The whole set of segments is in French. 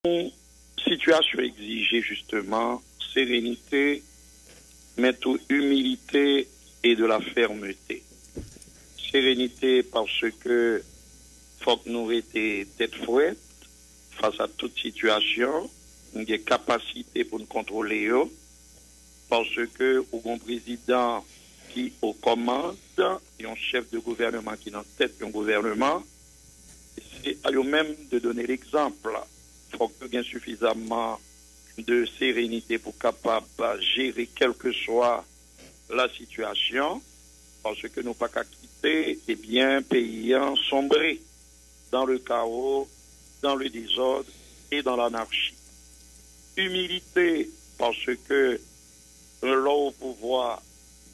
Une situation exigée justement sérénité, mais tout humilité et de la fermeté. Sérénité parce que faut que nous restions tête fouette face à toute situation, nous avons des capacités pour nous contrôler, parce que au président qui aux commandes et un chef de gouvernement qui est en tête d'un gouvernement, c'est à eux-mêmes de donner l'exemple. Il faut qu'il y ait suffisamment de sérénité pour capable gérer quelle que soit la situation, parce que nous pas qu'à quitter, eh bien, pays sombré dans le chaos, dans le désordre et dans l'anarchie. Humilité, parce que l'on au pouvoir,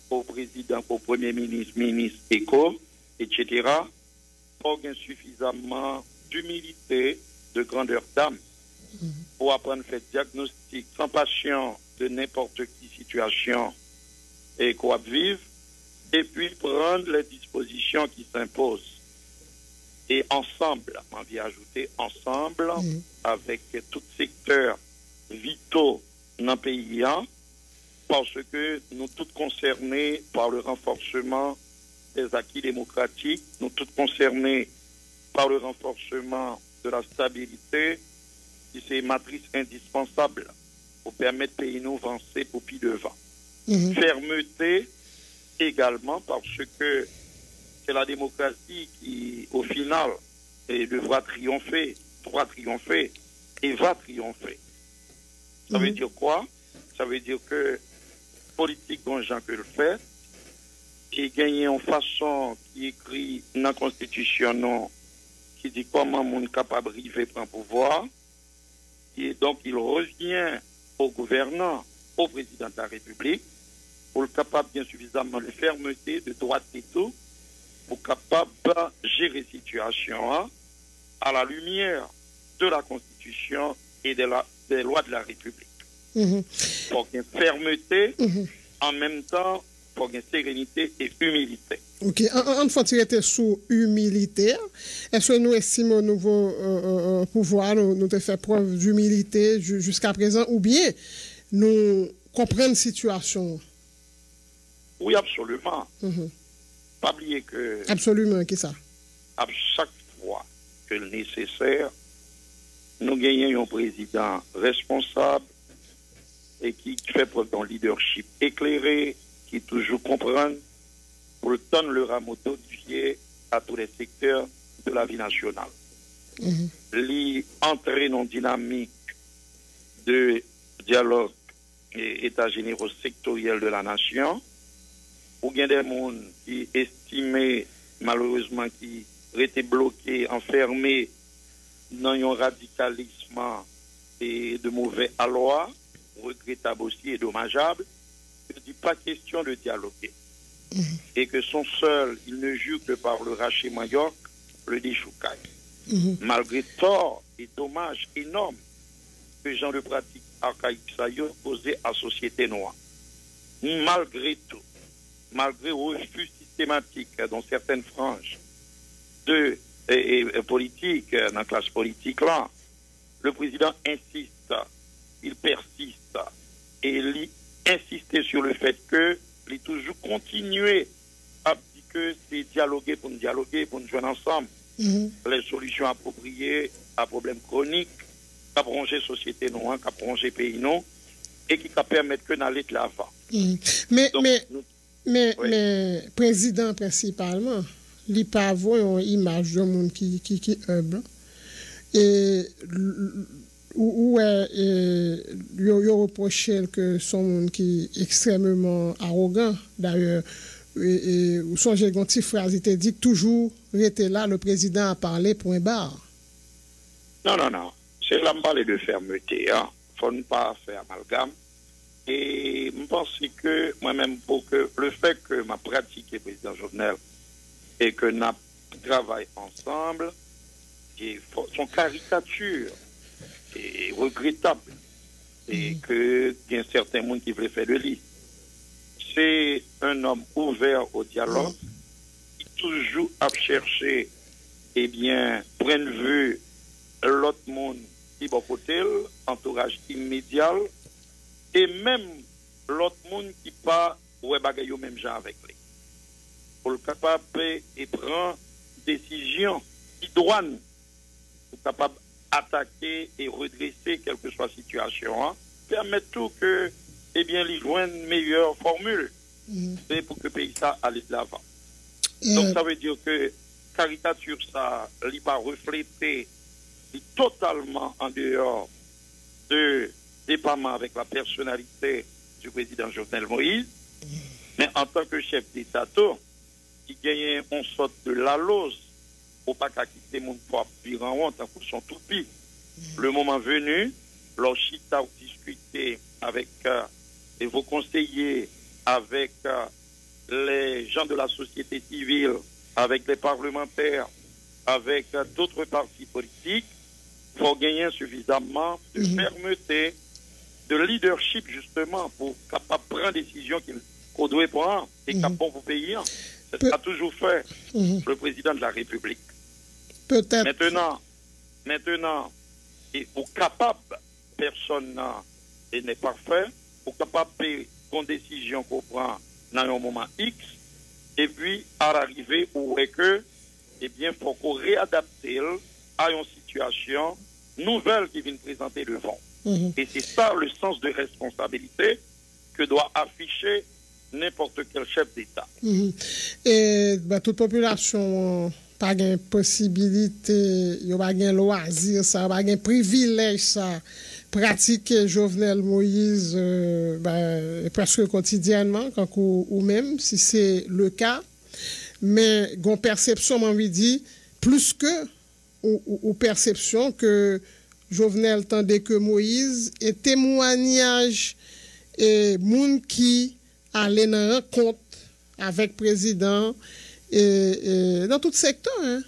au président, au premier ministre, ministre, éco, etc., faut qu'il y ait suffisamment d'humilité, de grandeur d'âme, pour apprendre à faire diagnostic sans patient de n'importe quelle situation et quoi vivre, et puis prendre les dispositions qui s'imposent. Et ensemble, on vient ajouter ensemble, avec tout secteur vitaux dans le pays, parce que nous tous concernés par le renforcement des acquis démocratiques, nous tous concernés par le renforcement de la stabilité, qui c'est une matrice indispensable pour permettre au pays nous avancer pour plus devant. Fermeté également parce que c'est la démocratie qui, au final, devra triompher, doit triompher et va triompher. Ça veut dire quoi? Ça veut dire que politique dont Jean que le fait, qui gagne en façon qui écrit dans la Constitution non, qui dit comment on est capable de arriver prendre pouvoir. Et donc, il revient au gouvernant, au président de la République, pour le capable bien suffisamment de fermeté, de droite et tout, pour capable de gérer la situation à la lumière de la Constitution et des lois de la République. Pour qu'il y ait fermeté, en même temps, pour qu'il y ait sérénité et humilité. Ok, en faut tirer sous humilité. Est-ce que nous estimons nouveau pouvoir, nous te fait preuve d'humilité jusqu'à présent, ou bien nous comprenons la situation? Oui, absolument. Pas oublier que... Absolument, qu'est-ce ça? À chaque fois que nécessaire, nous gagnons un président responsable et qui fait preuve d'un leadership éclairé, qui toujours comprend pour le temps le rameau notifié à tous les secteurs de la vie nationale. Entrer dans une dynamique de dialogue et état généraux sectoriel de la nation, ou bien des gens qui estimaient malheureusement qui étaient bloqués, enfermés dans un radicalisme et de mauvais aloi, regrettable aussi et dommageable. Je ne dis pas question de dialoguer. Et que son seul, il ne jure que par le rachet Mayoc, le déchoucaille. Malgré tort et dommages énormes que les gens de pratique archaïque ça y posé à la société noire. Malgré tout, malgré le refus systématique dans certaines franges de politique, dans la classe politique là, le président insiste, il persiste et il insiste sur le fait que il toujours continuer à dire que c'est dialoguer, pour nous jouer ensemble les solutions appropriées à problèmes chroniques, qui prolonger la société noire, qui prolonger le pays non, et qui permettre que nous allions de l'avant. Mais président principalement, il n'y a pas une image de monde qui est humble. Et où il reproche que son monde qui est extrêmement arrogant. D'ailleurs, ou son j'ai une petite phrase, il te dit que toujours rester là, le président a parlé, point barre. Non. C'est là parler de fermeté. Il ne faut pas faire amalgame. Et je pense que moi-même, pour que le fait que ma pratique est président Jovenel et que nous travaillons ensemble, et son caricature est regrettable et que il y a certains monde qui veulent faire de lui. C'est un homme ouvert au dialogue, qui toujours a cherché, eh bien, point de vue l'autre monde qui bon côté, entourage immédiat, et même l'autre monde qui pas ouais bagaille au même genre avec lui. Pour le capable et prendre décision idoine, pour capable attaquer et redresser quelle que soit la situation, hein, permettre tout que, eh bien, les joindre une meilleure formule, c'est pour que le pays ça aille de l'avant. Donc ça veut dire que caricature ça, n'est pas reflété totalement en dehors de dépendant avec la personnalité du président Jovenel Moïse, mais en tant que chef d'État, qui gagne une sorte de la lose, pour pas quitter mon poids pire en honte, pour son toupie. Le moment venu, leur chita ou discuter avec vos conseillers, avec les gens de la société civile, avec les parlementaires, avec d'autres partis politiques, pour gagner suffisamment de fermeté, de leadership justement, pour capable prendre des décisions qu'on doit prendre et capable pour payer. C'est ce qu'a toujours fait le président de la République. Peut-être. Maintenant, et au capable, personne n'est parfait, au capable de prendre une décision qu'on prend dans un moment X, et puis à l'arrivée où est que, eh bien, il faut qu'on réadapte à une situation nouvelle qui vient présenter devant. Et c'est ça le sens de responsabilité que doit afficher n'importe quel chef d'État. Et toute population pas de possibilité, il pas de loisir, ça pas de privilège ça pratiquer Jovenel Moïse presque quotidiennement ou même si c'est le cas, mais gon perception m'envie dit plus que ou perception que Jovenel tandis que Moïse et témoignage et moun qui allait dans rencontre avec président et dans tout secteur hein.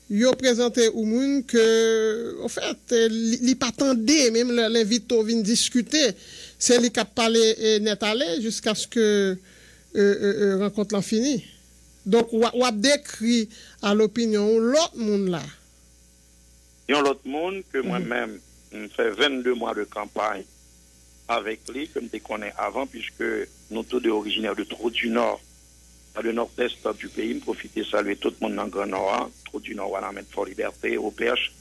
Yo présenté au monde que en fait li pas tendé même l'invito vient discuter c'est lui qui a parlé net aller jusqu'à ce que rencontre l'en fini donc ou a décrit à l'opinion l'autre monde là il y a l'autre monde que moi-même fait 22 mois de campagne avec lui comme je connais avant puisque nous tous deux originaires de Trou du Nord dans le nord-est du pays, profiter de saluer tout le monde dans le Grand Nord, Trou du Nord, Wanamène, Fort Liberté, au Perche,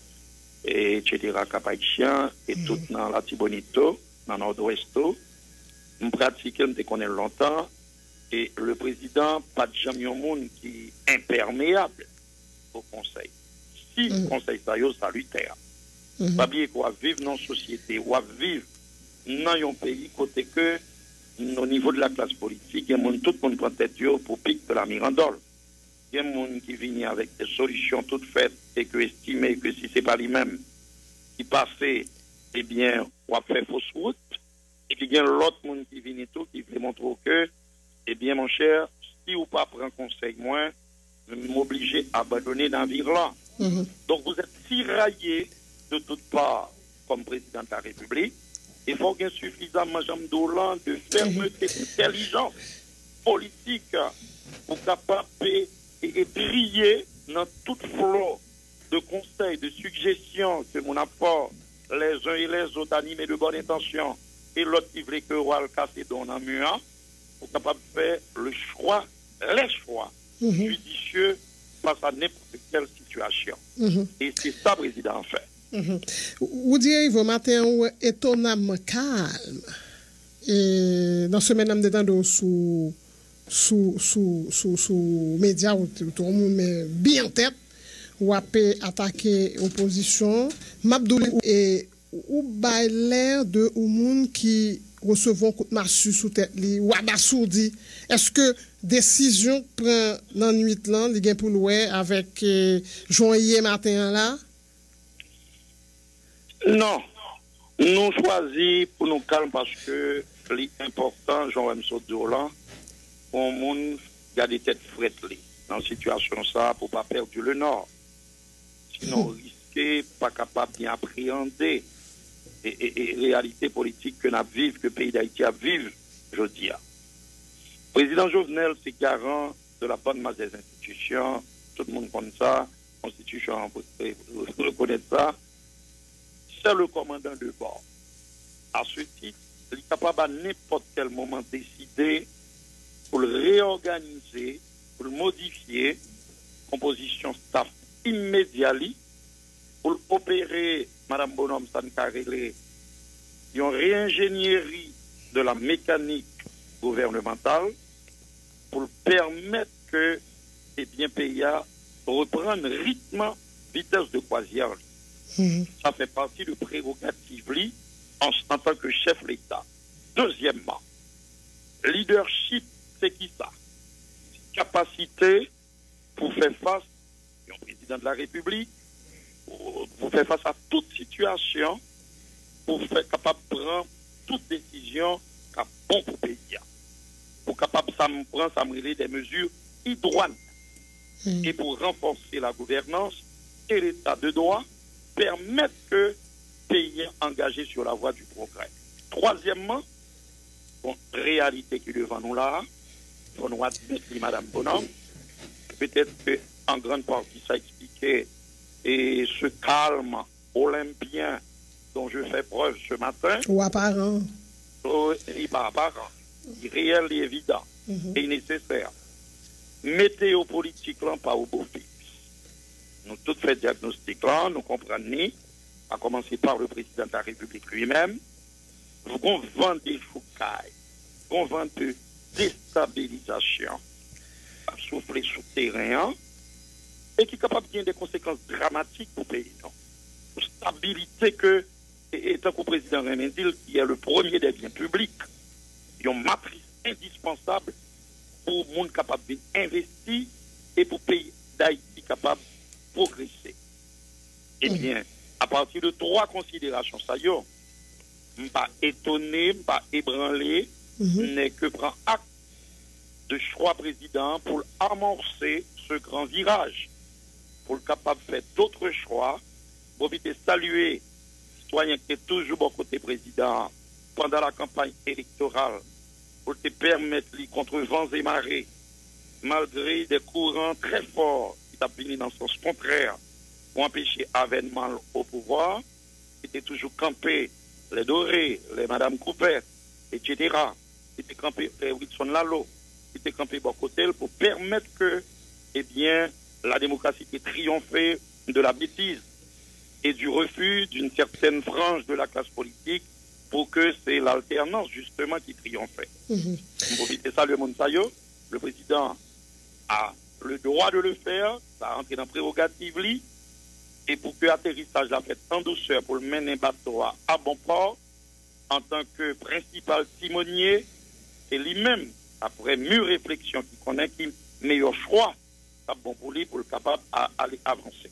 etc., Cap-Haïtien, et tout dans la Tibonito, dans le nord-ouest. Nous pratiquons, nous connaissons longtemps, et le président, pas de jamais un monde qui est imperméable au conseil. Si le conseil ça est salutaire, pas bien qu'on va vivre dans une société, ou va vivre dans un pays côté que au niveau de la classe politique, il y a tout le monde prend tête pour pique de la mirandole. Il y a des gens qui viennent avec des solutions toutes faites et qui estiment que si ce n'est pas lui-même qui passe, eh bien, on va faire fausse route. Et puis il y a l'autre monde qui vient tout, qui veut montrer que, eh bien, mon cher, si vous pas prendre conseil, moi, je vais m'obliger à abandonner dans là. Donc vous êtes tiraillé de toutes parts comme président de la République. Il faut qu'il y ait suffisamment de fermeté, d'intelligence politique pour capable et briller dans toute flot de conseils, de suggestions que mon apport les uns et les autres animés de bonne intention et l'autre qui voulait que Royal casse dans un mur pour capable de faire les choix judicieux face à n'importe quelle situation. Et c'est ça, président, en fait. Vous direz, vos matins étonnamment calme. Et dans ce même temps, sous médias, tout le monde met bien en tête, ou a attaquer l'opposition. Mabdouli et ou ba l'air de ou monde qui recevons coup de massue sous tête li ou abasourdi. Est-ce que décision prend dans nuit là, li gen pour louer avec journée matin là? Non, nous choisissons pour nous calmer parce que l'important, Jean-Remso Dolan, pour le monde garder tête frette dans une situation ça pour ne pas perdre le nord. Sinon, risquer pas capable d'appréhender et réalité politique que nous vivons, que le pays d'Haïti a vivre, je dis. Le président Jovenel, c'est garant de la bonne masse des institutions, tout le monde connaît ça, la Constitution reconnaît ça. c'est le commandant de bord. À ce titre, il est capable à n'importe quel moment décider pour le réorganiser, pour le modifier, composition staff immédiate, pour opérer, Mme Bonhomme Sankarele, une réingénierie de la mécanique gouvernementale pour permettre que les biens payants reprennent rythme, vitesse de croisière. Ça fait partie de prérogatives en tant que chef de l'État. Deuxièmement, leadership, c'est qui ça? Capacité pour faire face au président de la République, pour faire face à toute situation, pour faire capable de prendre toute décision qui est bon pour le pays. Pour capable de prendre des mesures idoines. Et pour renforcer la gouvernance et l'état de droit, permettre que le pays est engagé sur la voie du progrès. Troisièmement, bon, réalité qui est devant nous là, il faut nous admettre, Mme Bonhomme, peut-être qu'en grande partie ça expliquait et ce calme olympien dont je fais preuve ce matin. Ou apparent. Il n'est pas apparent. Il est réel et évident et nécessaire. Météo politique là, pas au beau fixe. Nous tous fait diagnostic là, nous comprenons, à commencer par le président de la République lui-même, qu'on vend des foucailles, qu'on vend de déstabilisation, à souffler souterrain, et qui est capable de gagner des conséquences dramatiques pour le pays. Pour stabilité que, étant que le président Remendil, qui est le premier des biens publics, il y a une matrice indispensable pour le monde capable d'investir et pour le pays d'Haïti capable de progresser. Eh bien, à partir de trois considérations, ça y est, je ne suis pas étonné, je ne suis pas ébranlé, n'est que prendre acte de choix président pour amorcer ce grand virage, pour le capable de faire d'autres choix, pour éviter de saluer les citoyens qui sont toujours au côté président pendant la campagne électorale, pour te permettre de contre vents et marées, malgré des courants très forts qui ont fini dans le sens contraire, pour empêcher avènement au pouvoir, qui étaient toujours campés, les Dorés, les Madame Coupet, etc., qui étaient campés, les Wilson Lalo, qui étaient campés de côté pour permettre que, eh bien, la démocratie ait triomphé de la bêtise et du refus d'une certaine frange de la classe politique pour que c'est l'alternance justement qui triomphait. Pour éviter ça, le président a le droit de le faire, ça a entré dans la prérogative, et pour que l'atterrissage l'a fait en douceur pour le mener un bateau à bon port, en tant que principal timonier, et lui-même, après mûre réflexion, qui connaît qui meilleur choix, c'est bon pour lui, pour le capable d'aller avancer.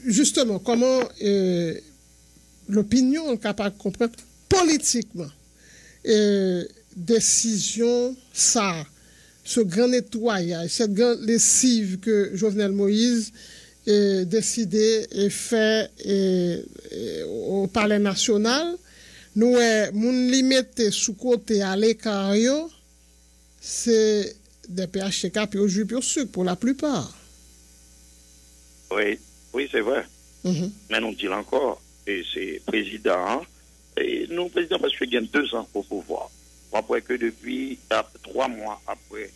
Justement, comment l'opinion est capable de comprendre politiquement décision, ça, ce grand nettoyage, cette grande lessive que Jovenel Moïse a décidé et fait au Palais national, nous avons limité sous côté à l'écart, c'est des PHTK puis au jus puis au sucre pour la plupart. Oui, c'est vrai. Mais nous disons encore, et c'est président, et nous, président, parce qu'il y a 2 ans au pouvoir. Après que depuis 3 mois après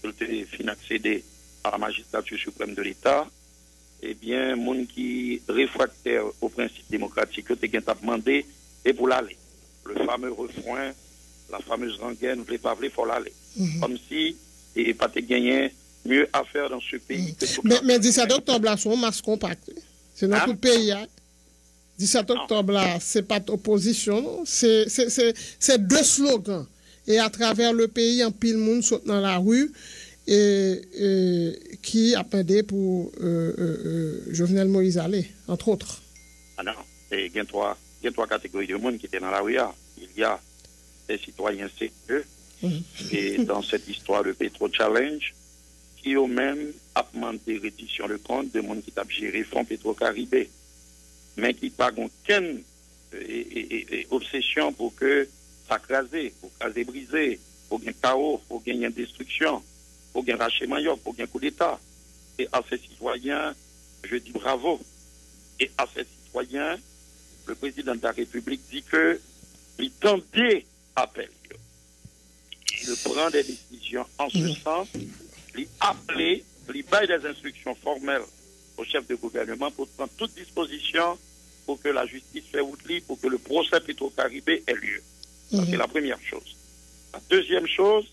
qu'il ait fini accéder à la magistrature suprême de l'État, eh bien, monde qui réfractaire au principe démocratique, que tu as demandé, et pour l'aller. Le fameux refrain, la fameuse rengaine, vous ne voulez pas, il faut l'aller. Comme si il n'y a pas de gagné mieux à faire dans ce pays que tout mais 17 octobre, là, c'est un masse compact. C'est dans tout le pays. 17 octobre, là, c'est pas d'opposition. C'est 2 slogans. Et à travers le pays, un pile monde saute dans la rue et qui appendait pour Jovenel Moïse aller, entre autres. Ah non, il y a 3 catégories de monde qui étaient dans la rue. Il y a des citoyens sérieux et dans cette histoire de Petro Challenge, qui eux-mêmes ont demandé reddition de compte de monde qui a géré fonds Petro-Caribé, mais qui n'a pas aucune obsession pour que ça crase, pour craser briser, pour gagner chaos, pour gagner destruction, pour gagner rachement, pour gagner coup d'État. Et à ces citoyens, je dis bravo. Et à ces citoyens, le président de la République dit que il tendait appel. Il prend des décisions en ce sens, il appelait, il baille des instructions formelles au chef de gouvernement pour prendre toute disposition pour que la justice fait outils, pour que le procès Petro-Caribé ait lieu. Ça, c'est la première chose. La deuxième chose,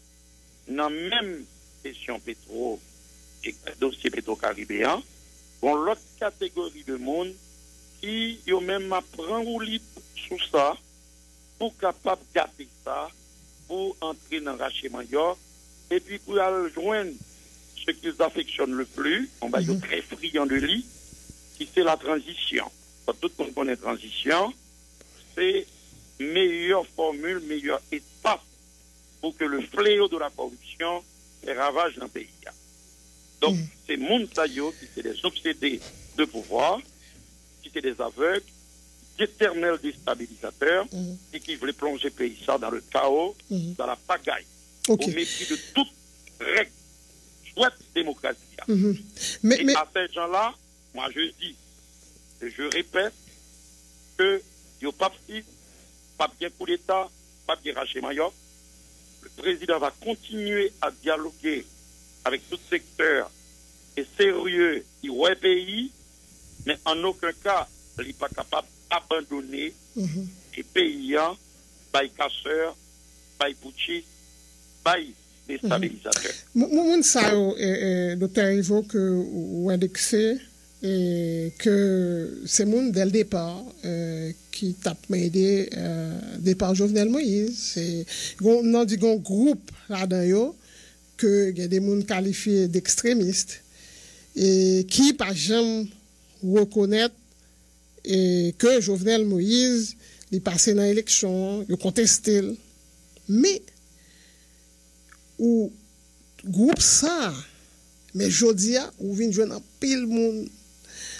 dans la même question pétro et dossier pétro-caribéen, on l'autre catégorie de monde qui yo même apprend ou lit sous ça pour capable garder ça, pour entrer dans Raché-Mayor et puis pour aller joindre ce qu'ils affectionnent le plus, on va être très friand de lit, qui c'est la transition. Quand tout le monde connaît transition, c'est meilleure formule, meilleur espace pour que le fléau de la corruption fait ravage dans le pays. Donc, c'est monde qui c'est des obsédés de pouvoir, qui c'est des aveugles, d'éternels déstabilisateurs, et qui veulent plonger le pays ça dans le chaos, dans la pagaille, au mépris de toute règle, soit démocratie. Et à ces gens-là, moi je dis, et je répète, que il n'y a pas bien coup d'État, pas bien Raché-Mayor. Le président va continuer à dialoguer avec tout secteur et sérieux qui est pays, mais en aucun cas, il n'est pas capable d'abandonner les paysans, les casseurs, les putschistes, les déstabilisateurs. Moun sa yo, Dr. Ivo, que ou indexé, et que c'est moun dès le départ qui t'a aidé départ Jovenel Moïse. C'est on dit un groupe là-dedans que il y a des moun qualifiés d'extrémistes et qui pas jamais reconnaître que Jovenel Moïse il passé dans l'élection, il contesté, mais ou groupe ça, mais jodia ou vinn joindre pile moun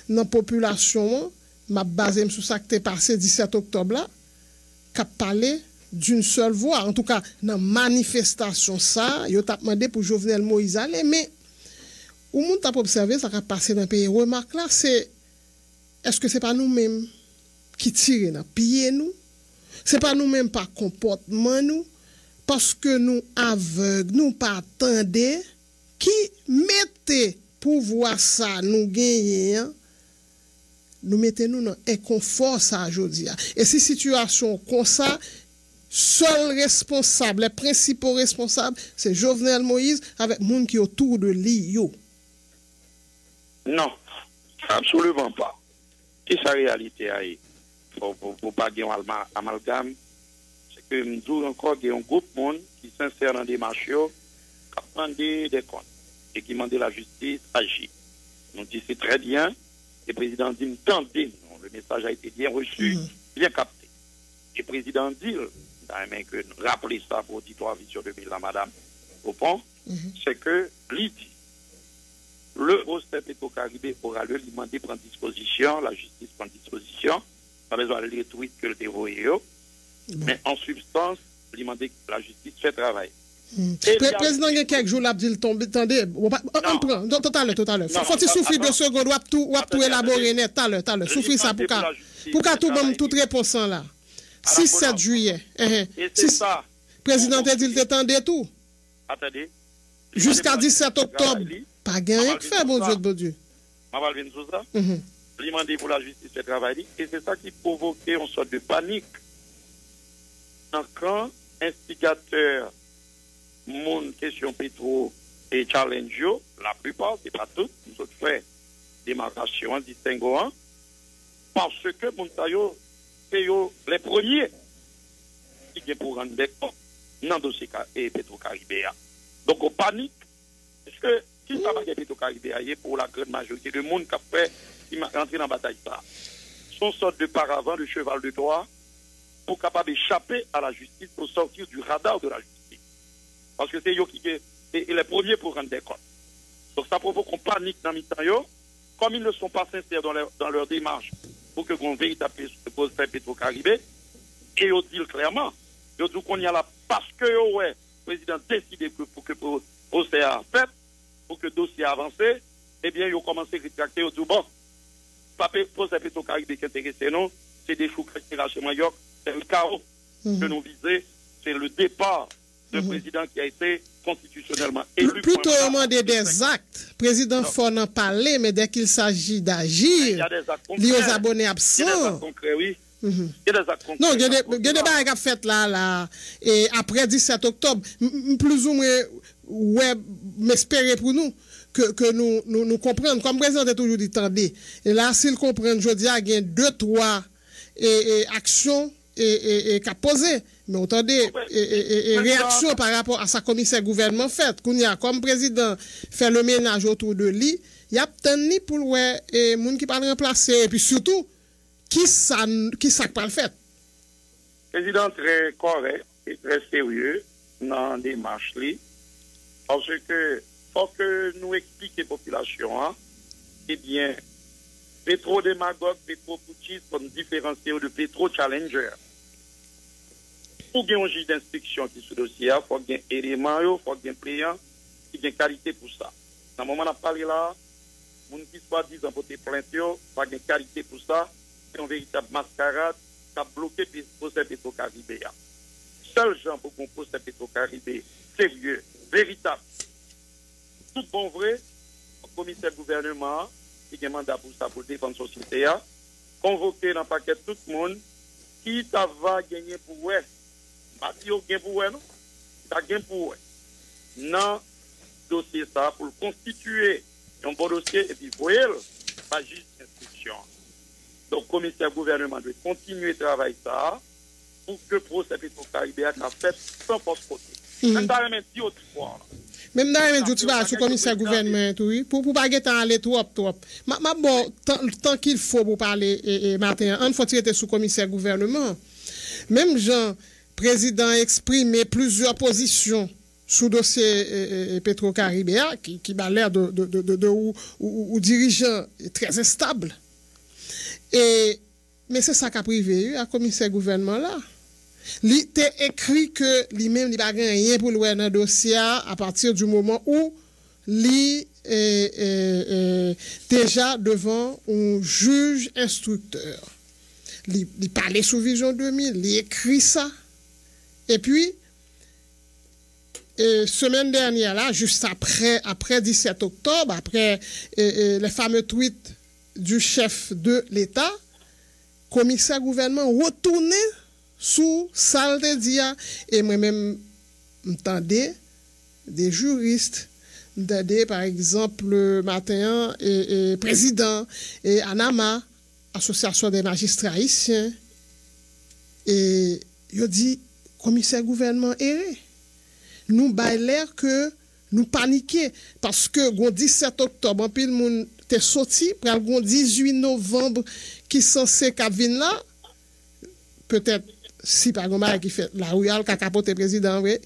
dans la population, m'a basé sur ça qui t'est passé 17 octobre là, qui a parlé d'une seule voix. En tout cas, dans la manifestation, ça, il a demandé pour Jovenel Moïse aller, mais où moun t'a observé ça qui a passé dans le pays. Remarque là, c'est est-ce que c'est pas nous-mêmes qui tirons dans pied nous? C'est pas nous-mêmes par comportement nous, parce que nous aveugles, nous pas attendez, qui mettez pour voir ça, nous gagnons, nous mettons-nous dans inconfort ça aujourd'hui. Et si situation comme ça, seul responsable, les principaux responsables, c'est Jovenel Moïse avec les gens qui autour de lui. Non, absolument pas. Et sa réalité, pour pas gagner amalgame, c'est que nous encore un groupe de monde qui s'insère dans des marchés, qui prend des comptes et qui demande la justice agir. Nous disons c'est très bien. Le président dit, tendez, le message a été bien reçu, bien capté. Le président dit, que nous rappelez ça pour auditoire vision 2000 la madame au pont, c'est que l'idée, le procès Petro-Caribé aura lieu, il demande de prendre disposition, la justice prend disposition, pas besoin de les tweets que le dévoyer, mais en substance, il demande que la justice fait travail. Le président, il y a quelques jours, il a dit le tomber. Attendez, on prend. Tout à l'heure. Faut-il souffrir 2 secondes, ou tout élaborer net, tout à l'heure. Souffrir ça pour qu'à tout bon, toute réponse là. 6-7 juillet. Et c'est ça. Le président a dit, il t'attendait tout. Attendez. Jusqu'à 17 octobre. Pas gagné que faire, bon Dieu, bon Dieu. Ma valvine sous ça. Il demandé pour la justice de travail. Et c'est ça qui provoquait une sorte de panique. Quand instigateur mon question pétro et challenge, la plupart, c'est pas tout, nous autres faisons démarcation distinguant, parce que Montayo, c'est les premiers qui viennent pour rendre des comptes dans le dossier et Petro-Caribéa. Donc, on panique, parce que si ça va être Petro-Caribéa, pour la grande majorité de monde qui a fait, qui m'a rentré dans la bataille, ça, son sorte de paravent, de cheval de Troie, pour capable d'échapper à la justice, pour sortir du radar de la justice. Parce que c'est eux qui sont les premiers pour rendre des comptes. Donc ça provoque une panique dans le temps. Comme ils ne sont pas sincères dans leur démarche pour que qu'on véritable cause fait Petro-Caribé, et ils disent clairement, ils disent qu'on y a là parce que le président décide pour que le procès a fait, pour que le dossier avance, eh bien ils ont commencé à rétracter, ils disent bon, pas procès Petro-Caribé qui intéresse nous, c'est des choux qui chez Mayoc, c'est le chaos que nous visons, c'est le départ de président qui a été constitutionnellement élu. Plutôt demander des actes. Président faut en parler, mais dès qu'il s'agit d'agir, il y a des actes concrets. Liés aux abonnés absents. Il y a des actes concrets, oui. Il y a des actes concrets. Non, il y a des barres qui ont fait là, et après 17 octobre, plus ou moins, ouais, m'espérer pour nous. Que nous comprenions, comme président a toujours dit, attendez. Et là, s'ils comprennent, je dis, il y a 2-3 actions qu'a posé. Mais attendez, réaction par rapport à sa commissaire gouvernement fait. Qu'on y a comme président fait le ménage autour de lui, il y a peut-être pour ouais, et moun qui parle remplacer. Et puis surtout, qui ça pas le fait? Président très correct et très sérieux dans la démarche, parce que faut que nous expliquions aux populations, hein, eh bien, pétro-démagogue, pétro-poutiste, comme différencier de pétro-challenger. Pour qu'il y ait un juge d'instruction qui est sous dossier, il faut qu'il y ait un élément, il faut qu'il y ait un pliant, qui ait une qualité pour ça. Dans le moment où on a parlé là, les gens qui soit disant pour tes plaintes, il faut qu'il y ait une qualité pour ça. C'est une véritable mascarade qui a bloqué le procès Petro-Caribé. Seul gens pour qu'on procès Petro-Caribé sérieux, véritable. Tout bon vrai, le commissaire gouvernement, qui a un mandat pour ça, pour défendre la société, convoquer dans le paquet tout le monde qui va gagner pour eux. Pas si vous gagnez pour eux, non? Ça gagne pour eux. Dans le dossier, ça, pour constituer un bon dossier, et puis voyez, pas juste instruction. Donc, le commissaire gouvernement doit continuer de travailler ça pour que le procès Petro-Caribé a fait sans force côté. Même dans les médias, même dans les médias, tu vas sur le commissaire gouvernement, oui, pour pas aller trop. Bon, tant qu'il faut pour parler matin, on faut tirer sous le commissaire gouvernement. Même Jean, président exprimé plusieurs positions sous dossier Petro-Caribé, qui a l'air ou dirigeant très instable. Mais c'est ça qu'a privé à commissaire gouvernement là. Il t'a écrit que lui-même il n'a rien pour le dans le dossier à partir du moment où il est déjà devant un juge instructeur. Il parlait sous Vision 2000, il écrit ça. Et puis, semaine dernière, là, juste après 17 octobre, après les fameux tweets du chef de l'État, commissaire gouvernement retourné sous salle de dia. Et moi-même, m'entendais des juristes, m'entendais par exemple le matin et président et ANAMA, Association des magistrats haïtiens, et il dit commissaire gouvernement erré. Nous bail l'air que nous paniquer parce que le 17 octobre, en pile moun t'es sorti, pour le 18 novembre qui censé venir là, peut-être si par exemple qui fait la royale qui a capoté le président, oui.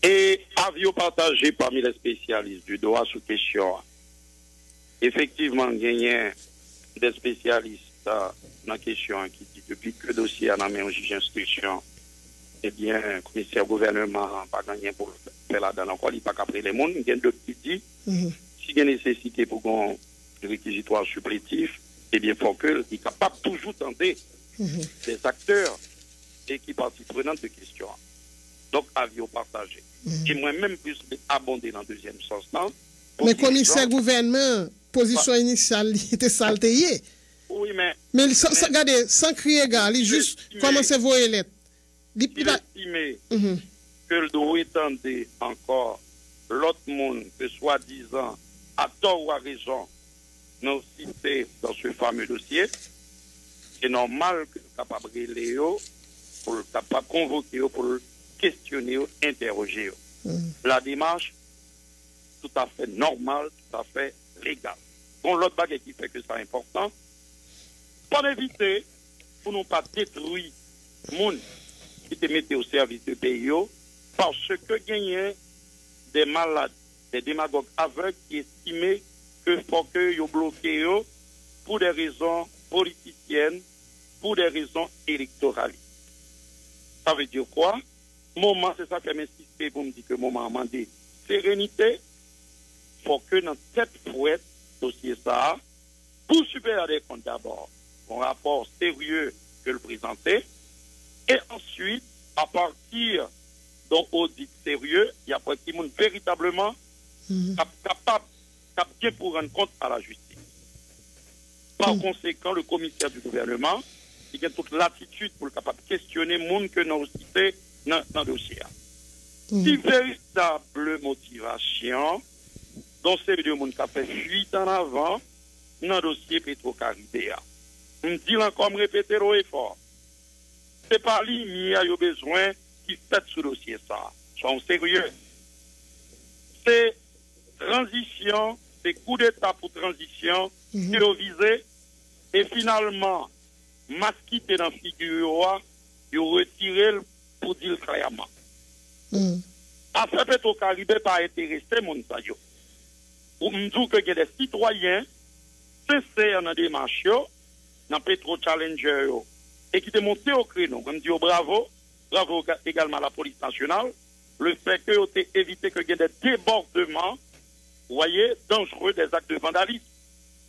Et avis partagé parmi les spécialistes du droit sous question. Effectivement, gagné des spécialistes dans la question qui dit depuis que le dossier a nommé un juge d'instruction, eh bien, le commissaire gouvernement n'a pas gagné pour faire la donne encore, il n'y a pas qu'après les mondes, il y a d'autres qui disent, s'il y a nécessité pour un réquisitoire supplétif, eh bien, il faut qu'il soit capable toujours tenter des acteurs et qui partie prenante de questions. Donc, avis partagé. Et moi-même, plus abondé dans le deuxième sens. Mais commissaire gouvernement, position initiale, il était saltéé. Oui, mais regardez, sans crier, gars, il juste commencer à voir les lettres. Il estime que le droit étendait encore l'autre monde que soi-disant, à tort ou à raison, non cité dans ce fameux dossier. C'est normal que le capable de Léo, pour le capable convoquer, pour le questionner, interroger. La démarche, tout à fait normale, tout à fait légale. Bon, l'autre baguette qui fait que c'est important, pour éviter, pour ne pas détruire le monde qui te mettait au service de pays, parce que gagner des malades, des démagogues aveugles qui estimaient que faut que vous bloquez pour des raisons politiciennes, pour des raisons électorales. Ça veut dire quoi? Moment, c'est ça qui m'insiste pour me dire que moment a demandé sérénité, faut que dans cette fouette, dossier ça, pour supérieur des comptes d'abord, un rapport sérieux que le présenter. Et ensuite, à partir d'un audit sérieux, il y a pas qui monde véritablement capable pour rendre compte à la justice. Par conséquent, le commissaire du gouvernement, il a toute l'attitude pour le capable de questionner les gens que nous avons cités dans le dossier. Si véritable motivation, donc c'est le monde qui a fait fuite en avant dans le dossier Petro-Caribéa. On dit encore, me répéter au effort. Ce n'est pas lui qui a besoin qui fait ce dossier ça. Soyons sérieux. C'est transition, c'est coup d'état pour transition, qui ont visé, et finalement, masqué dans la figure, ils ont retiré pour dire clairement. Après Petro-Caribé, pas intéressé, mon sayo. Ou m'dou que y a des citoyens, sincères dans des marches, dans Petro Challenger, et qui te monté au créneau. Comme dit bravo, bravo également à la police nationale, le fait que vous avez évité que y ait des débordements, vous voyez, dangereux, des actes de vandalisme,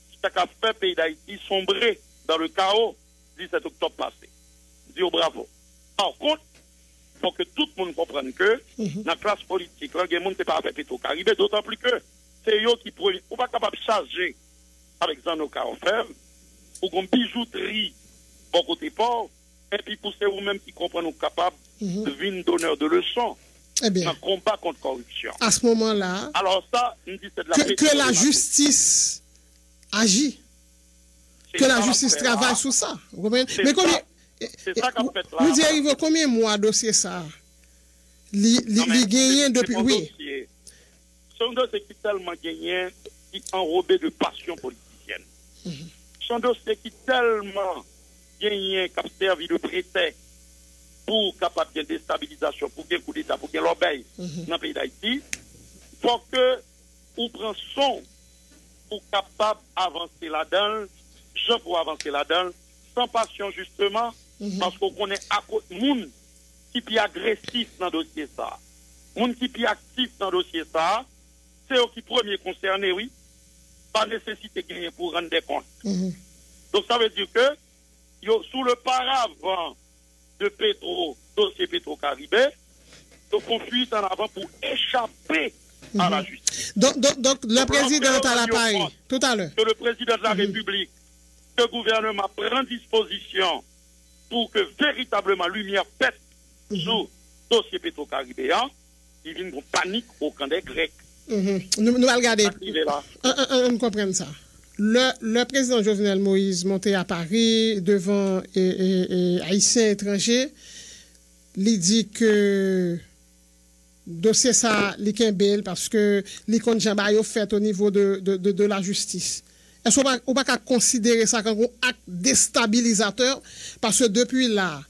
qui a fait le pays d'Haïti sombrer dans le chaos du 17 octobre passé. Dit bravo. Par contre, il faut que tout le monde comprenne que dans la classe politique, là, il y a des gens qui ne sont pas avec Petro-Caribé, d'autant plus que c'est eux qui ne sont pas capables de charger avec Zanoka Offert, ou comme bijouterie au côté port, et puis pour ceux vous-même qui comprennent capables de venir donneur de leçons dans le combat contre la corruption. À ce moment-là, alors ça, on dit c'est de la que la justice agit, que la justice travaille sur ça. Mais combien, c'est ça qu'on fait là. Vous dites combien de mois dossier ça? Les gagnants depuis, oui. C'est un dossier qui est tellement gagné, qui est enrobé de passion politicienne. C'est un dossier qui est tellement gagné, qui a servi de prétexte pour capable de déstabilisation, pour qu'il y ait un coup d'État, pour qu'il y ait l'obéi dans le pays d'Haïti. Il faut que on prenne son pour capable d'avancer là-dedans, je pour avancer là-dedans, sans passion justement, parce qu'on connaît à côté monde qui est agressif dans le dossier ça. Monde qui est actif dans le dossier ça, c'est eux qui premier concerné, oui, pas nécessité de gagner pour rendre des comptes. Donc ça veut dire que, sous le paravent de dossier Petro-Caribé, ils font fuite en avant pour échapper à la justice. Donc le président à l'appareil, tout à l'heure. Que le président de la République, que le gouvernement prend disposition pour que véritablement lumière pète sur le dossier Petro-Caribéen, il vient de panique au camp des Grecs. Nous allons regarder. On comprend ça. Le président Jovenel Moïse monté à Paris devant Haïtiens étrangers, il dit que dossier ça, il est parce que les comptes Jambayo fait au niveau de la justice. Est-ce qu'on ne peut pas considérer ça comme un acte déstabilisateur? Parce que depuis là,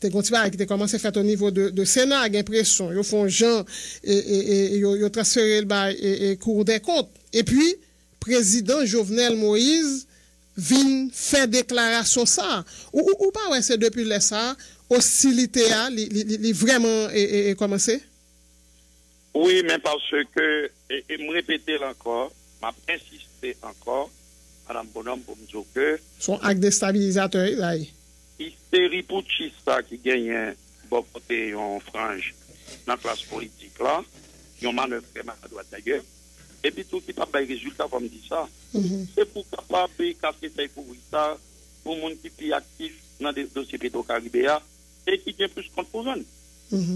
qui commencé à faire au niveau de Sénat, il y a pression. Ils font gens et ils transféré le Cour des comptes. Et puis, président Jovenel Moïse vient faire déclaration ça. Ou pas, ouais, c'est depuis là ça, hostilité a vraiment commencé? Oui, mais parce que, et me répéter encore, m'a insisté encore, Madame Bonhomme, pour me dire que. Son acte déstabilisateur, là. Hystérie pour ça qui gagne bon côté en frange dans la classe politique là, qui ont manœuvré à droite d'ailleurs, et puis tout qui pas de résultat comme dit ça. C'est pour capable casser ça pour ça, pour monde qui est actif dans des dossiers Petro-Caribéa et qui vient plus contre pour eux.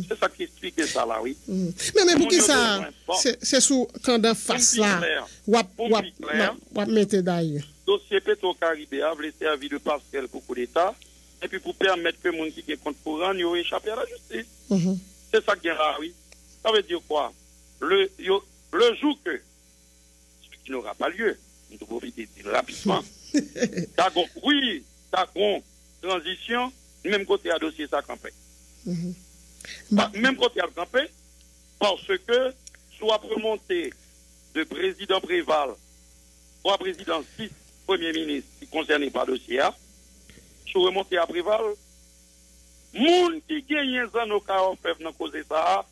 C'est ça qui explique ça là, oui. Mais pour qui ça, c'est sous quand d'en face là, ou mettre d'ailleurs. Dossier Petro-Caribéa veut servir de passerelle pour coup d'État. Et puis pour permettre que les gens qui sont contre courant aient échappé à la justice. C'est ça qui est rare, oui. Ça veut dire quoi? Le jour que, ce qui n'aura pas lieu, nous devons dire rapidement, oui, ça compte transition, même côté à dossier ça campé. Même côté à campé, parce que soit remonté de président Préval, soit président 6 premier ministre qui concerné par le dossier, sous remonter à Préval, moun qui gagne Zanoka Offert dans cause ça,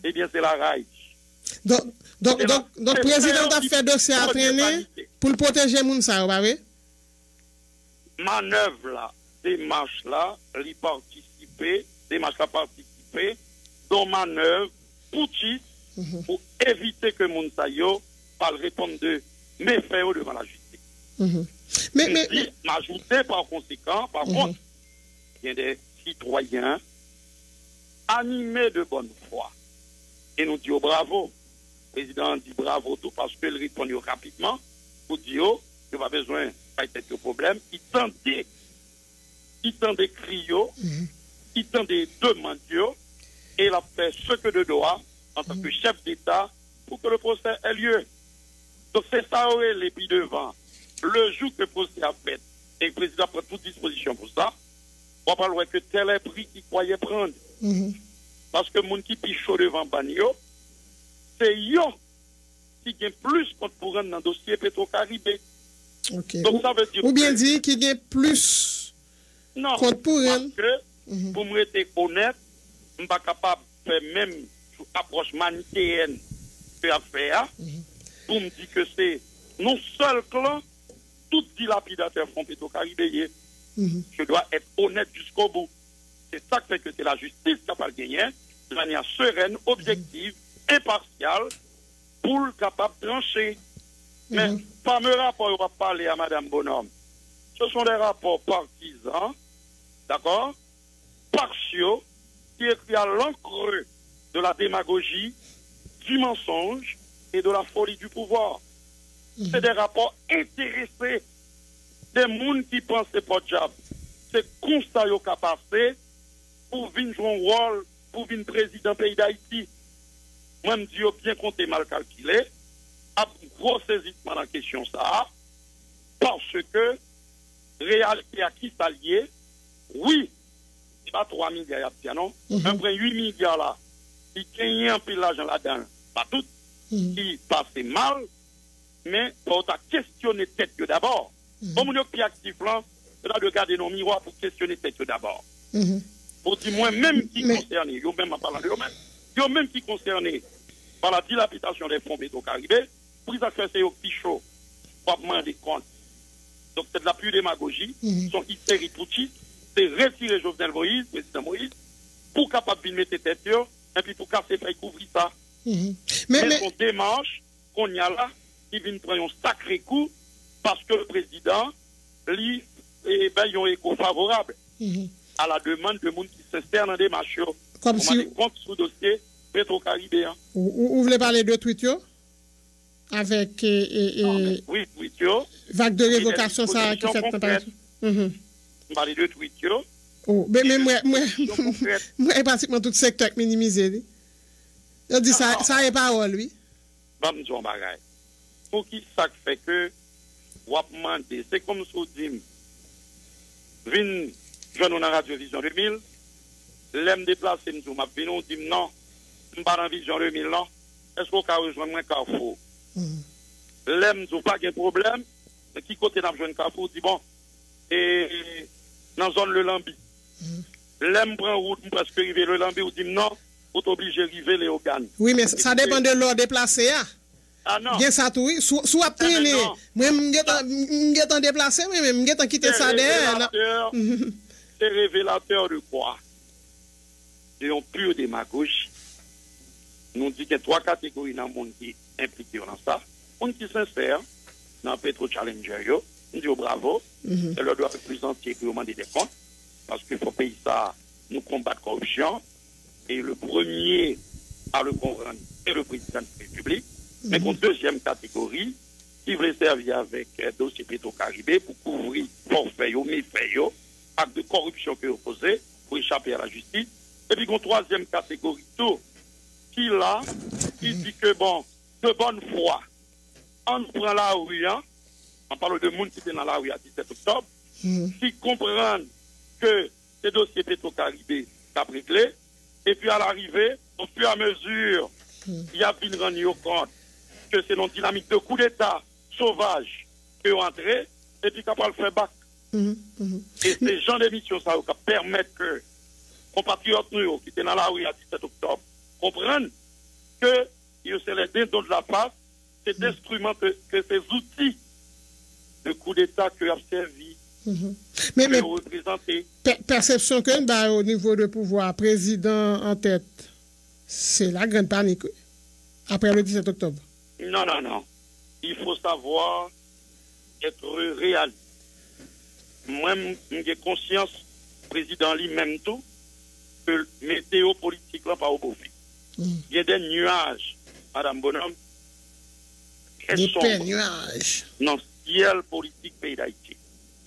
eh bien c'est la rage. Donc président a fait dossier à traîner pour protéger moun ça, vous savez? manœuvre là, démarche là, démarche là participer dans manœuvre pour éviter que Mounsayo parle répondre de méfaits devant la justice. Mais m'ajouter par conséquent, par contre, il y a des citoyens animés de bonne foi. Et nous disons bravo. Le président dit bravo tout parce qu'il répond rapidement pour dire qu'il n'y a pas besoin de problème. Il tente des cris, il tente des demandes et il a fait ce que de droit en tant que chef d'État pour que le procès ait lieu. Donc c'est ça, les puis devant. Le jour que le procès a fait, et le président prend toute disposition pour ça, on va pas loin que tel est prix qu'il croyait prendre. Parce que mon qui pichot devant Bagno, c'est yo qui gagne plus qu'on pour rendre dans le dossier Petro-Caribé. Donc ça veut dire. Ou bien dire qu'il gagne plus contre pour elle. Parce que, pour me être honnête, je ne suis pas capable de faire même une approche manichéenne que à faire, pour me dire que c'est non seul clan, tout dilapidateur font Petro-Caribé. Je dois être honnête jusqu'au bout. C'est ça qui fait que c'est la justice qui a pas gagné de manière sereine, objective, impartiale, pour le capable de trancher. Mais par mes rapports, on va parler à Mme Bonhomme. Ce sont des rapports partisans, d'accord, partiaux, qui écrivent à l'encre de la démagogie, du mensonge et de la folie du pouvoir. C'est des rapports intéressés, des gens qui pensent que c'est pas job. C'est constat qu'ils ont passé pour venir jouer un rôle, pour venir président pays d'Haïti. Moi, je me dis, bien compté, mal calculé, à gros saisissement dans la question ça, parce que, réalité à qui s'allier, oui, c'est pas 3 milliards, non, 1,8 milliards là, qui gagne un peu l'argent là-dedans, pas tout, qui passe mal, mais pour ta questionner tête que d'abord. Comme on est plus actif là, c'est là de garder nos miroirs pour questionner tête que d'abord. Pour dire, moi, même qui concerné, yo même en parlant de yo même qui concerné par la dilapidation des fonds Petro-Caribé, pour ça que c'est au pichot, pour demander compte. Donc c'est de la pure démagogie, son hystérie touti, c'est retirer Jovenel Moïse, président Moïse, pour capable de mettre tête et puis pour casser faire couvrir ça. Mais son démarche qu'on y a là, il vient prendre un sacré coup parce que le président, lui, eh ben, il y a un écho favorable à la demande de monde qui s'insère dans des marches. Comme si. Compte sous dossier Petro-Caribéen. Vous voulez parler de tweet avec oui, tweet vague de révocation ça qui fait température. Parler de tweet mais moi pratiquement tout secteur minimisé. Je dis ça est parole lui. Pas me dire bagaille. Pour qui ça fait que ou demander, c'est comme si on dit vinn joindre dans Radio Vision 2000, l'aime déplacer nous m'a vinn on dit non, on pas dans Vision 2000 non. Est-ce qu'on peut rejoindre moi Carrefour? L'aime nous pas de problème, mais qui côté n'a besoin de Carrefour dit bon et dans zone le Lambi. L'aime prend route parce que arriver le Lambi ou dit non, ou obligé arriver les organes. Oui, mais ça dépend de l'ordre déplacé Ah non. Bien ça tout, soit traîner. Moi m'getan déplacé, mais m'getan quitter ça derrière. C'est révélateur de quoi? De une pure démagogie. Nous dit qu'il y a 3 catégories dans le monde qui sont impliquées dans ça. On qui sincère dans Petro Challenger, on dit bravo, c'est le droit le plus entier pour demander des comptes, parce qu'il faut payer ça, nous combattre la corruption, et le premier à le comprendre est le président de la République, mais une deuxième catégorie qui voulait servir avec dossier Petro-Caribé pour couvrir forfait, méfait, acte de corruption que vous posez pour échapper à la justice, et puis une troisième catégorie tout qui là, qui dit que bon, de bonne foi, on prend la rue, on parle de monde qui était dans la rue à 17 octobre, qui comprennent que ces dossiers Petro-Caribé sont réglés, et puis à l'arrivée, au fur et à mesure, il y a bien rendu compte que c'est une dynamique de coup d'État sauvage qui est entré, et puis qu'on le faire bac. Et ces gens d'émission, ça va permettre que compatriotes nous qui étaient dans la rue à 17 octobre comprennent que c'est les dindons de la face, c'est d'instruments que ces outils de coup d'État qui ont servi Mais représenter. Perception que bah, au niveau de pouvoir, président en tête, c'est la grande panique après le 17 octobre. Non, non, non. Il faut savoir être réaliste. Moi, j'ai conscience, président lui-même tout, que le météo politique là pas au beau fait. Il y a des nuages, Madame Bonhomme. Des nuages. Non, ciel politique pays d'Haïti.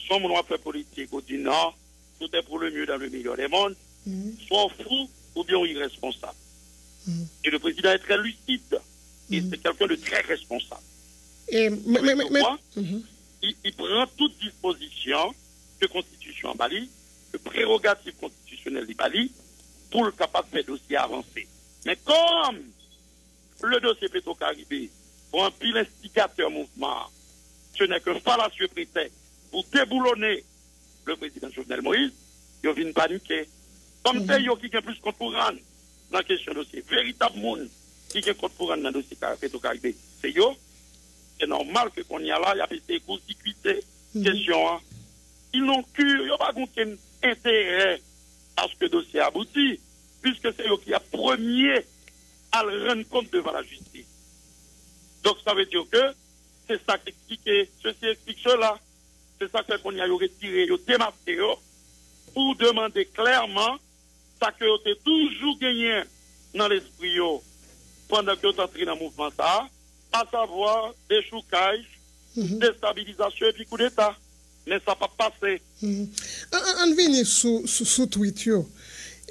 Soit on fait politique au du Nord, tout est pour le mieux dans le meilleur des mondes, soit fou ou bien irresponsable. Et le président est très lucide. Et c'est quelqu'un de très responsable. Et, il prend toute disposition que la Constitution en Bali, le prérogative constitutionnel du Bali, pour le capable de faire dossier avancé. Mais comme le dossier Petro-Caribé, pour un pile instigateur mouvement, ce n'est qu'un fallacieux prétexte pour déboulonner le président Jovenel Moïse, il vient paniquer. Comme c'est eux qui ont plus contre pour rendre dans la question de dossier. Véritable monde qui ont contre pour rendre dans le dossier Petro-Caribé, c'est eux. C'est normal que qu'on y a là, il y a des court-circuités, question. Ils n'ont cure, ils n'ont pas aucun intérêt à ce que le dossier aboutit, puisque c'est eux qui a premier à le rendre compte devant la justice. Donc ça veut dire que c'est ça qui explique, ceci explique cela. C'est ça qu'on y a retiré, démasqué, pour demander clairement ça que vous avez toujours gagné dans l'esprit pendant que vous êtes entré dans le mouvement, ça, à savoir des choucages, déstabilisation et puis coup d'État. Mais ça n'a pas passé. On vient sous tweet.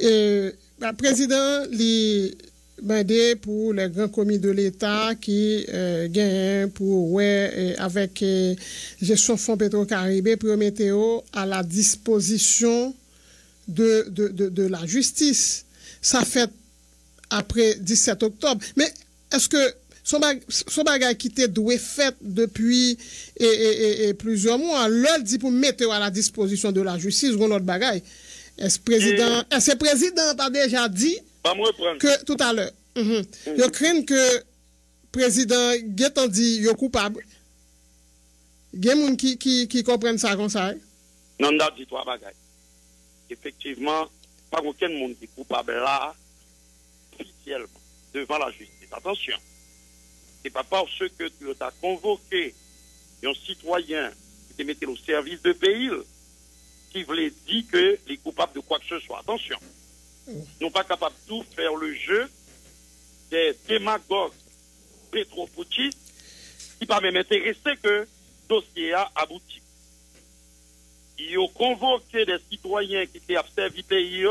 Le président li bandé pour les grands commis de l'État qui gagnent pour avec gestion fonds Petro-Caribé pour météo à la disposition de la justice. Ça fait après 17 octobre. Mais est-ce que son bagage qui était doué fait depuis plusieurs mois, l'autre dit pour mettre à la disposition de la justice ou notre bagage. Est-ce que le président a déjà dit que tout à l'heure, je crains que le président Guetan dit qu'il est coupable. Il y a des gens qui comprennent ça comme ça. Non, on a dit trois bagages. Effectivement, pas aucun monde qui est coupable là, officiellement, devant la justice. Attention. Ce n'est pas parce que tu as convoqué un citoyen qui te mettait au service de pays qui voulait dire que les coupables de quoi que ce soit. Attention. Nous ne sommes pas capables de tout faire le jeu des démagogues pétro-poutistes qui ne sont pas même intéressés que le dossier a abouti. Ils ont convoqué des citoyens qui étaient servi le pays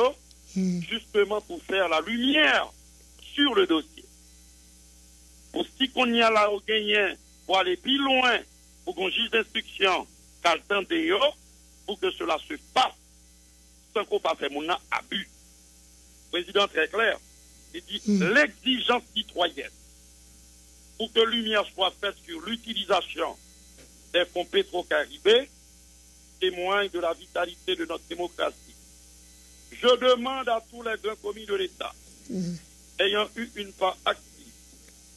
justement pour faire la lumière sur le dossier. Pour si qu'on y a là au gagné, pour aller plus loin, pour qu'on juge d'instruction, qu'à le temps de pour que cela se passe, sans qu'on pas fait mon abus. Le président très clair, il dit l'exigence citoyenne pour que lumière soit faite sur l'utilisation des fonds Petro-Caribé témoigne de la vitalité de notre démocratie. Je demande à tous les grands commis de l'État, ayant eu une part active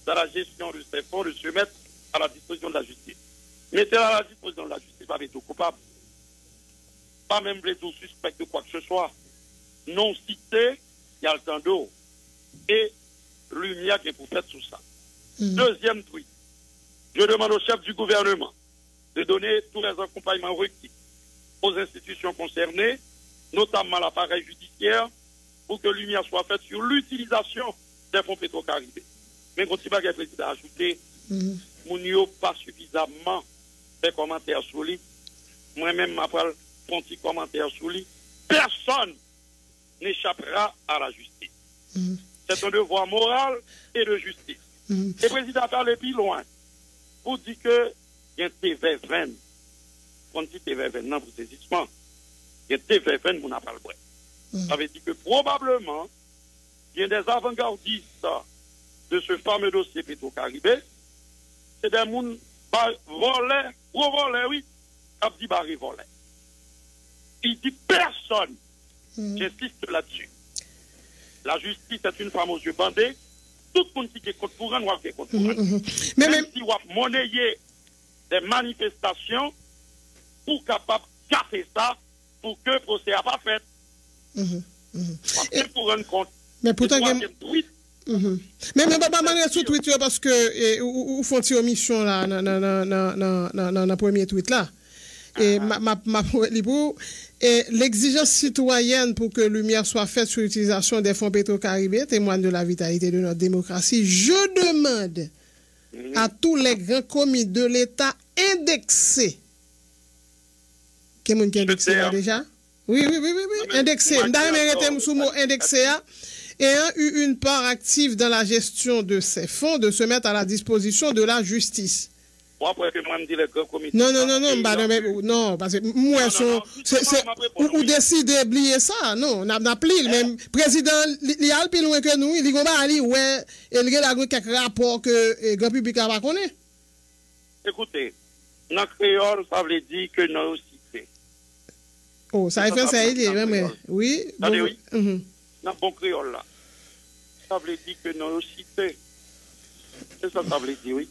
dans la gestion de ces fonds, de se mettre à la disposition de la justice. Mettez à la disposition de la justice, pas tout coupable, pas même les tout suspects de quoi que ce soit. Non cité, il y a le temps d'eau. Et lumière qui est pour faire tout ça. Deuxième tweet. Je demande au chef du gouvernement de donner tous les accompagnements requis aux institutions concernées, notamment l'appareil judiciaire, pour que lumière soit faite sur l'utilisation des fonds Petro-Caribé. Mais quand il va le président ajouté, Mounio pas suffisamment de commentaires sur lui. Moi-même, ma parole, font des commentaires sur lui. Personne n'échappera à la justice. C'est un devoir moral et de justice. Le président a parlé plus loin pour dire que il y a un TV20. Quand dit TV20, non, pour saisissement, il y a un TV20 pour n'a pas le bruit. Ça veut dire que probablement, il y a des avant-gardistes de ce fameux dossier Petro-Caribé. C'est des gens volés, gros volés, oui, qui dit barré volé. Il dit personne, j'insiste là-dessus. La justice est une femme aux yeux bandés. Tout le monde qui est contre pour rendre, ou qui est contre pour rendre. Même si on a monnayé des manifestations pour capable casser ça pour que le procès n'a pas fait. Parce que pour rendre compte. Mais pourtant, tweet. Mais pas sur Twitter parce que ou font une omission là dans le premier tweet là. Et et l'exigence citoyenne pour que lumière soit faite sur l'utilisation des fonds pétro-caribéens témoigne de la vitalité de notre démocratie. Je demande à tous les grands commis de l'État indexés. Quel monde qui est indexé là déjà? Oui. Indexé. D'ailleurs, sous mot indexé et a eu une part active dans la gestion de ces fonds de se mettre à la disposition de la justice. Non, parce que moi, ou décider d'oublier ça, non, n'a plus, même président, il y a plus loin que nous, il va aller, ouais, il y a quelques rapports que le grand public va connaître. Écoutez, dans le créole, ça veut dire que nous aussi. Oh, ça fait ça, il est, oui. Oui. Dans bon créole, là, ça veut dire que nous aussi. C'est ça, ça veut dire, oui.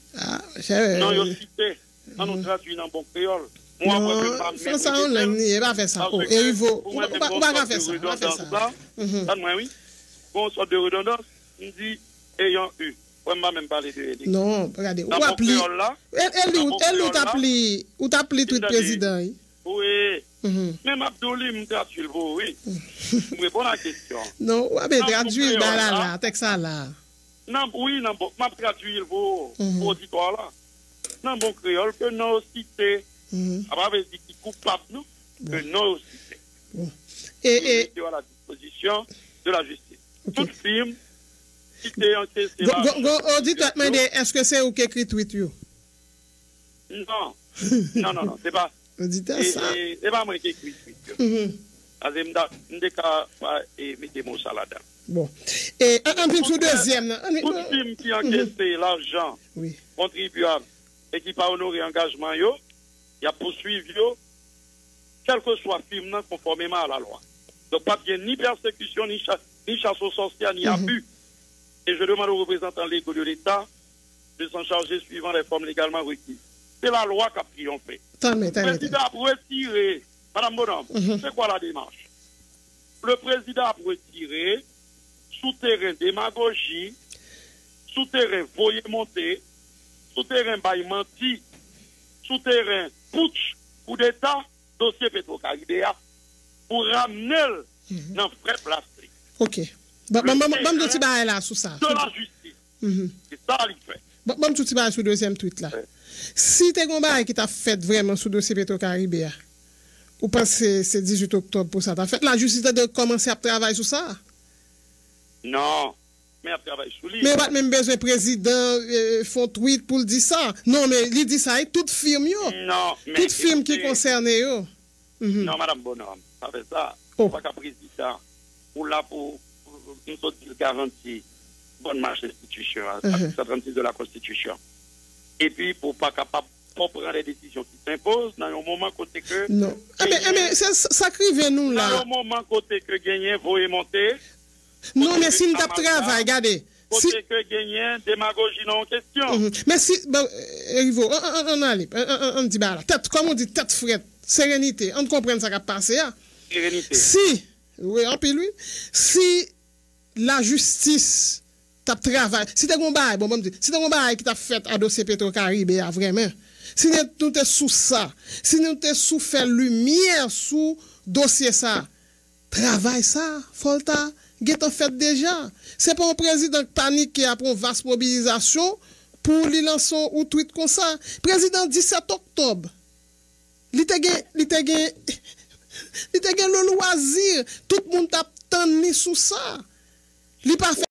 Non, il cité. On nous traduit dans bon créole. Moi, moi, je ça, on ne va pas faire ça. Oh, et il faut. On va pas faire ça. On va faire ça. Oui. Bon, sorte de redondance, on dit ayant eu. On ne va même pas parler de. Non, regardez. Où appli. Où t'appli tout président. Oui. Même Abdouli me traduit le beau, oui. Je réponds à la question. Non, on va traduire là, texte là. Non, oui, non, je vais traduire pour l'auditoire là. Non, bon créole, que nos cités, après, c'est qui coupable, nous, que nos cités. Et à la disposition de la justice. Tout film, cité en question. Dites-moi, est-ce que c'est vous qui écrit tweet? Non, c'est pas. C'est pas moi qui écris tweet. Je mettez mon salade. Bon. Et un peu sous deuxième. Tout film qui encaisse l'argent contribuable et qui pas honoré engagement, il y a poursuivi, quel que soit le film, conformément à la loi. Donc, pas bien ni persécution, ni chasse aux sorcières, ni abus. Et je demande aux représentants légaux de l'État de s'en charger suivant les formes légalement requises. C'est la loi qui a triomphé. Le président a retiré, Madame Bonhomme, c'est quoi la démarche? Le président a retiré souterrain démagogie, souterrain voyer monter, souterrain bail menti, souterrain putsch, coup d'État, dossier Petro-Caribéa, pour ramener dans frais plastique. Ok. Là, sous ça. De la justice. C'est ça qu'il fait. Bon, tout sur le deuxième tweet là. Si tu as qui t'a fait vraiment sous dossier Petro-Caribéa, ou pensez que c'est 18 octobre pour ça, t'as fait la justice de commencer à travailler sur ça? Non, mais à travailler sur lui. Mais pas même besoin président font tweet pour dire ça. Non, mais il dit ça, toute firme yo. Non, mais toute firme qui concerne yo. Non, Madame Bonhomme, ça fait ça. Pas qu'à président ou là pour nous garantir bonne marche institution, article 136 de la Constitution. Et puis pour pas capable pour prendre les décisions qui s'imposent dans un moment côté que. Non. Mais ça crive nous là. Dans un moment côté que gagner vous et monter. Non, mais si nous avons travail, regardez. Côté que gagner démagogie non en question. Mais si, Rivo, on allait, on dit, bah, tête, comme on dit, tête frette, sérénité, on comprend ça qui a passé. Sérénité. Si, oui, en plus, lui, si la justice t'a travaillé, si t'as un bail, si t'as un bail qui t'a fait à dossier Petro-Caribéa, vraiment, si nous t'es sous ça, si nous t'es sous faire lumière sous dossier ça, travaille ça, Folta. Get en fait déjà. C'est pas un président panique qui a pris une vaste mobilisation pour lui lancer un tweet comme ça. Président 17 octobre. Il te le loisir. Tout le monde t'a tenu sous ça. Il pas fait